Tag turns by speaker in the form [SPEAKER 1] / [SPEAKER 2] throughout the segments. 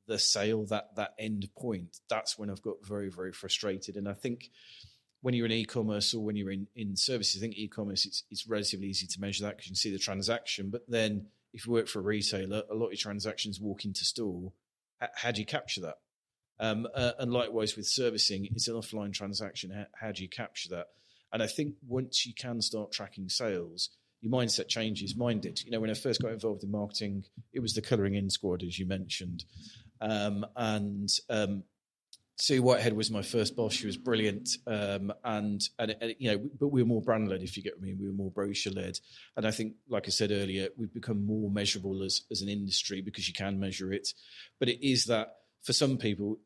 [SPEAKER 1] the sale, that end point, that's when I've got very, very frustrated. And I think when you're in e-commerce or when you're in services, I think e-commerce, it's relatively easy to measure that because you can see the transaction. But then if you work for a retailer, a lot of your transactions walk into store. How do you capture that? And likewise with servicing, it's an offline transaction. How do you capture that? And I think once you can start tracking sales, your mindset changes. Mine did. When I first got involved in marketing, it was the colouring in squad, as you mentioned. Sue Whitehead was my first boss. She was brilliant. But we were more brand led, if you get what I mean. We were more brochure led. And I think, like I said earlier, we've become more measurable as an industry because you can measure it. But it is that for some people,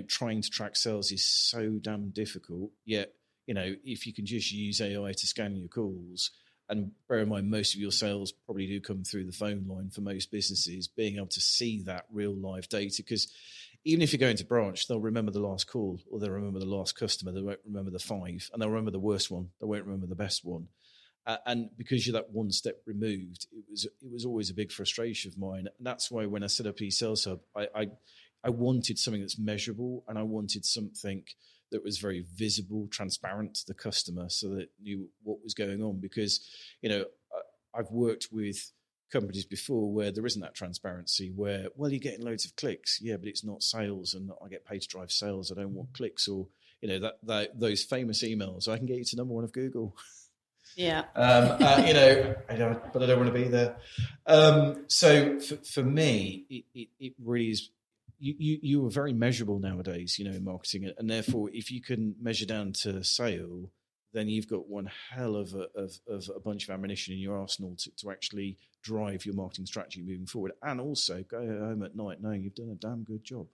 [SPEAKER 1] trying to track sales is so damn difficult. Yet, if you can just use AI to scan your calls, and bear in mind, most of your sales probably do come through the phone line for most businesses, being able to see that real live data. Because even if you go into branch, they'll remember the last call or they'll remember the last customer. They won't remember the 5, and they'll remember the worst one. They won't remember the best one. And because you're that one step removed, it was always a big frustration of mine. And that's why when I set up eSales Hub, I wanted something that's measurable, and I wanted something that was very visible, transparent to the customer so that knew what was going on. Because, I've worked with companies before where there isn't that transparency, where, well, you're getting loads of clicks. Yeah, but it's not sales, and I get paid to drive sales. I don't want clicks, or, those famous emails. I can get you to number 1 of Google.
[SPEAKER 2] Yeah.
[SPEAKER 1] But I don't want to be there. So for me, it really is. You are very measurable nowadays, in marketing, and therefore, if you can measure down to sale, then you've got one hell of a bunch of ammunition in your arsenal to actually drive your marketing strategy moving forward, and also go home at night knowing you've done a damn good job.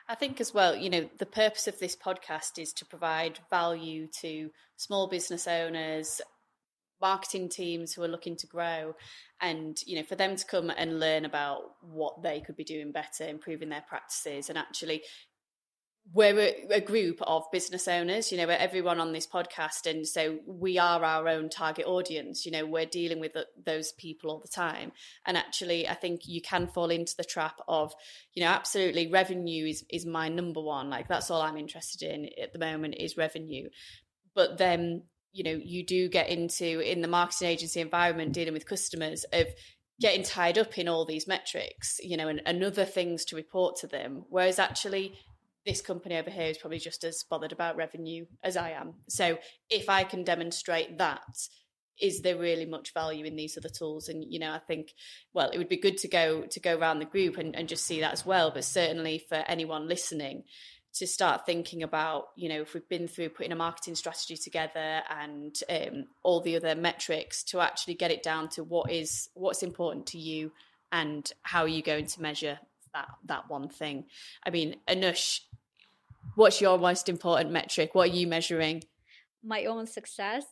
[SPEAKER 2] I think as well, the purpose of this podcast is to provide value to small business owners, marketing teams who are looking to grow, and for them to come and learn about what they could be doing better, improving their practices. And actually, we're a group of business owners, we're everyone on this podcast, and so we are our own target audience. We're dealing with those people all the time. And actually, I think you can fall into the trap of, absolutely, revenue is my number one. Like, that's all I'm interested in at the moment is revenue. But then you do get into, in the marketing agency environment, dealing with customers, of getting tied up in all these metrics, and other things to report to them. Whereas actually, this company over here is probably just as bothered about revenue as I am. So if I can demonstrate that, is there really much value in these other tools? And, I think, well, it would be good to go around the group and just see that as well. But certainly for anyone listening, to start thinking about, if we've been through putting a marketing strategy together and all the other metrics, to actually get it down to what's important to you and how are you going to measure that one thing. I mean, Anush, what's your most important metric? What are you measuring?
[SPEAKER 3] My own success.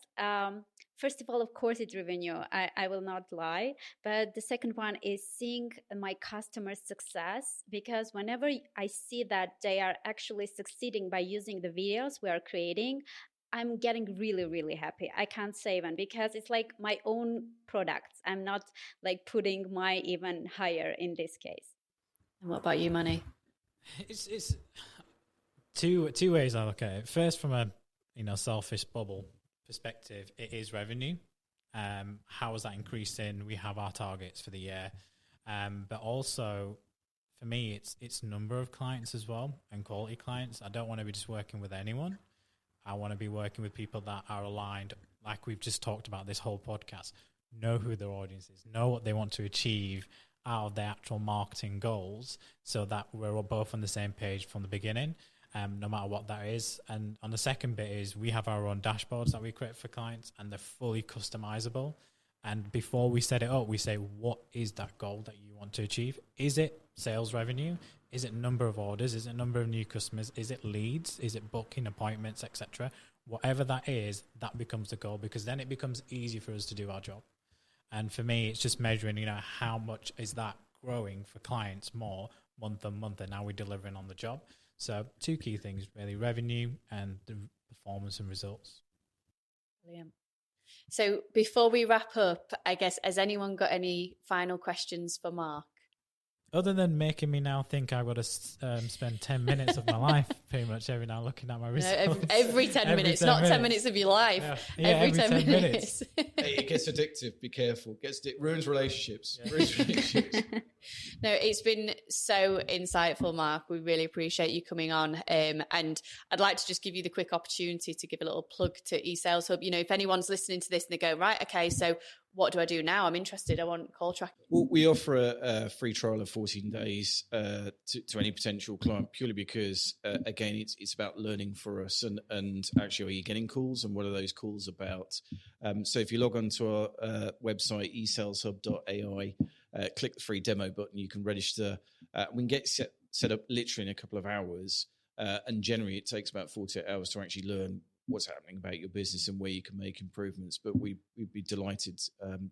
[SPEAKER 3] First of all, of course, it's revenue. I will not lie. But the second one is seeing my customers' success, because whenever I see that they are actually succeeding by using the videos we are creating, I'm getting really, really happy. I can't say even, because it's like my own products. I'm not like putting my even higher in this case.
[SPEAKER 2] And what about you, Manny?
[SPEAKER 4] It's two ways I look at it. First, from a selfish bubble perspective, it is revenue. How is that increasing? We have our targets for the year, but also for me, it's number of clients as well, and quality clients. I don't want to be just working with anyone. I want to be working with people that are aligned, like we've just talked about this whole podcast. Know who their audience is, know what they want to achieve out of their actual marketing goals, so that we're all both on the same page from the beginning. No matter what that is. And on the second bit is we have our own dashboards that we create for clients, and they're fully customizable. And before we set it up, we say, what is that goal that you want to achieve? Is it sales revenue? Is it number of orders? Is it number of new customers? Is it leads? Is it booking appointments, etc.? Whatever that is, that becomes the goal, because then it becomes easy for us to do our job. And for me, it's just measuring, how much is that growing for clients more month on month, and now we're delivering on the job. So 2 key things, really, revenue and the performance and results.
[SPEAKER 2] Brilliant. So before we wrap up, I guess, has anyone got any final questions for Mark?
[SPEAKER 4] other than making me now think I've got to spend 10 minutes of my life pretty much every now looking at my results.
[SPEAKER 2] Every 10 minutes, 10 not minutes. 10 minutes of your life.
[SPEAKER 4] Yeah, every 10 minutes.
[SPEAKER 1] Hey, it gets addictive. Be careful. Ruins relationships. Yeah. Ruins relationships.
[SPEAKER 2] No, it's been so insightful, Mark. We really appreciate you coming on. And I'd like to just give you the quick opportunity to give a little plug to eSales Hub. If anyone's listening to this and they go, right, okay, so what do I do now? I'm interested. I want call tracking.
[SPEAKER 1] Well, we offer a free trial of 14 days to any potential client, purely because, again, it's about learning for us and actually, are you getting calls and what are those calls about? So if you log on to our website, eSalesHub.ai, click the free demo button, you can register. We can get set up literally in a couple of hours. And generally, it takes about 48 hours to actually learn what's happening about your business and where you can make improvements. But we'd be delighted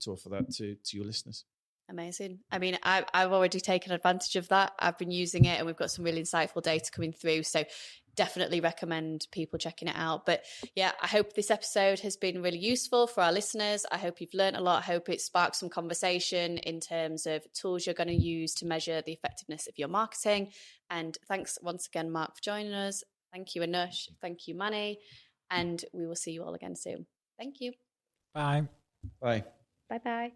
[SPEAKER 1] to offer that to your listeners.
[SPEAKER 2] Amazing. I mean, I've already taken advantage of that. I've been using it and we've got some really insightful data coming through. So definitely recommend people checking it out. But yeah, I hope this episode has been really useful for our listeners. I hope you've learned a lot. I hope it sparked some conversation in terms of tools you're going to use to measure the effectiveness of your marketing. And thanks once again, Mark, for joining us. Thank you, Anush. Thank you, Manny. And we will see you all again soon. Thank you.
[SPEAKER 4] Bye.
[SPEAKER 1] Bye.
[SPEAKER 3] Bye-bye.